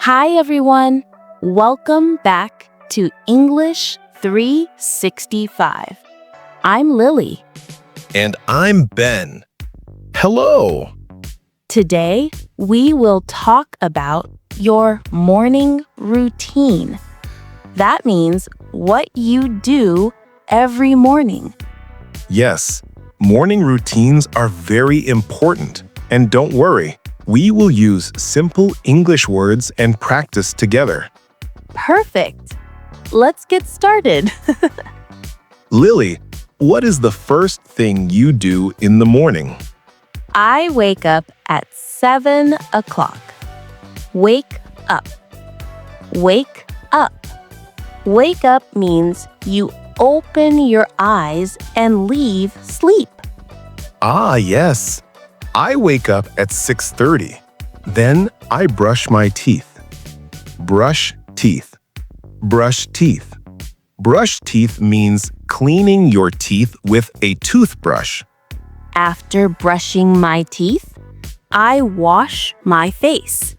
Hi, everyone. Welcome back to English 365. I'm Lily. And I'm Ben. Hello. Today, we will talk about your morning routine. That means what you do every morning. Yes, morning routines are very important. And don't worry, we will use simple English words and practice together. Perfect. Let's get started. Lily, what is the first thing you do in the morning? I wake up at 7 o'clock. Wake up. Wake up. Wake up means you open your eyes and leave sleep. Ah, yes. I wake up at 6:30. Then I brush my teeth. Brush teeth. Brush teeth. Brush teeth means cleaning your teeth with a toothbrush. After brushing my teeth, I wash my face.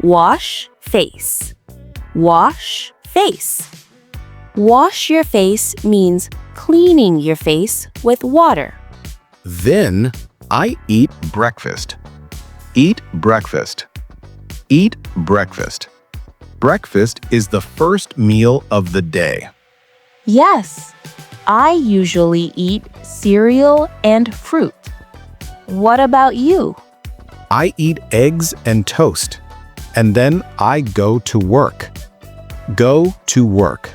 Wash face. Wash face. Wash your face means cleaning your face with water. Then I eat breakfast. Eat breakfast. Eat breakfast. Breakfast is the first meal of the day. Yes, I usually eat cereal and fruit. What about you? I eat eggs and toast. And then I go to work. Go to work.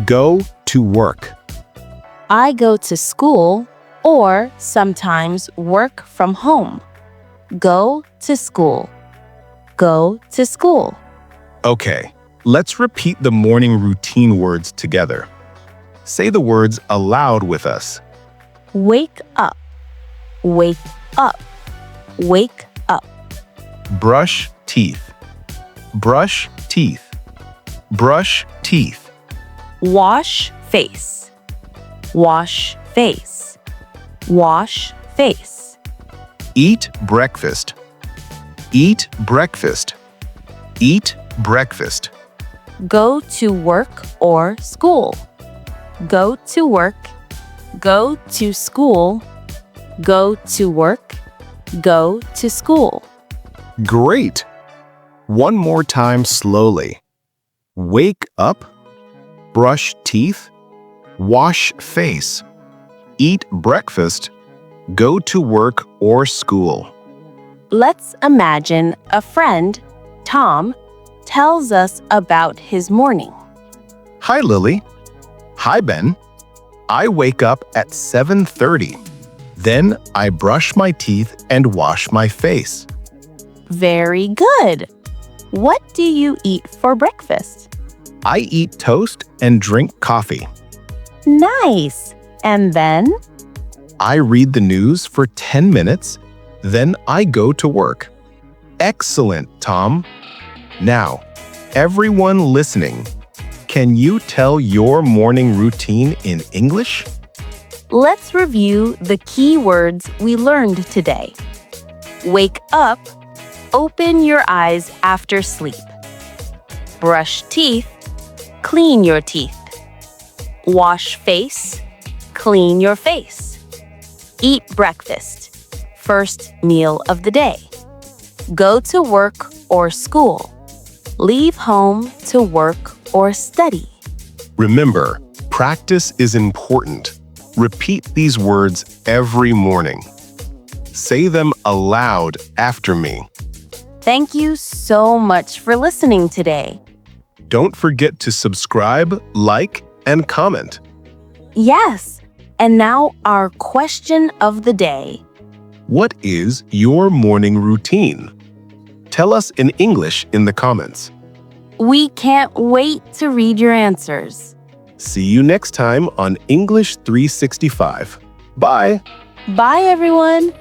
Go to work. I go to school or sometimes work from home. Go to school. Go to school. Okay, let's repeat the morning routine words together. Say the words aloud with us. Wake up. Wake up. Wake up. Brush teeth. Brush teeth. Brush teeth. Wash face. Wash face. Wash face. Eat breakfast. Eat breakfast. Eat breakfast. Go to work or school. Go to work. Go to school. Go to work. Go to school. Great! One more time slowly. Wake up. Brush teeth. Wash face. Eat breakfast. Go to work or school. Let's imagine a friend, Tom, tells us about his morning. Hi, Lily. Hi, Ben. I wake up at 7:30. Then I brush my teeth and wash my face. Very good. What do you eat for breakfast? I eat toast and drink coffee. Nice. And then? I read the news for 10 minutes. Then I go to work. Excellent, Tom. Now, everyone listening, can you tell your morning routine in English? Let's review the key words we learned today. Wake up. Open your eyes after sleep. Brush teeth. Clean your teeth. Wash face. Clean your face. Eat breakfast. First meal of the day. Go to work or school. Leave home to work or study. Remember, practice is important. Repeat these words every morning. Say them aloud after me. Thank you so much for listening today. Don't forget to subscribe, like, and comment. Yes, and now our question of the day. What is your morning routine? Tell us in English in the comments. We can't wait to read your answers. See you next time on English 365. Bye! Bye, everyone.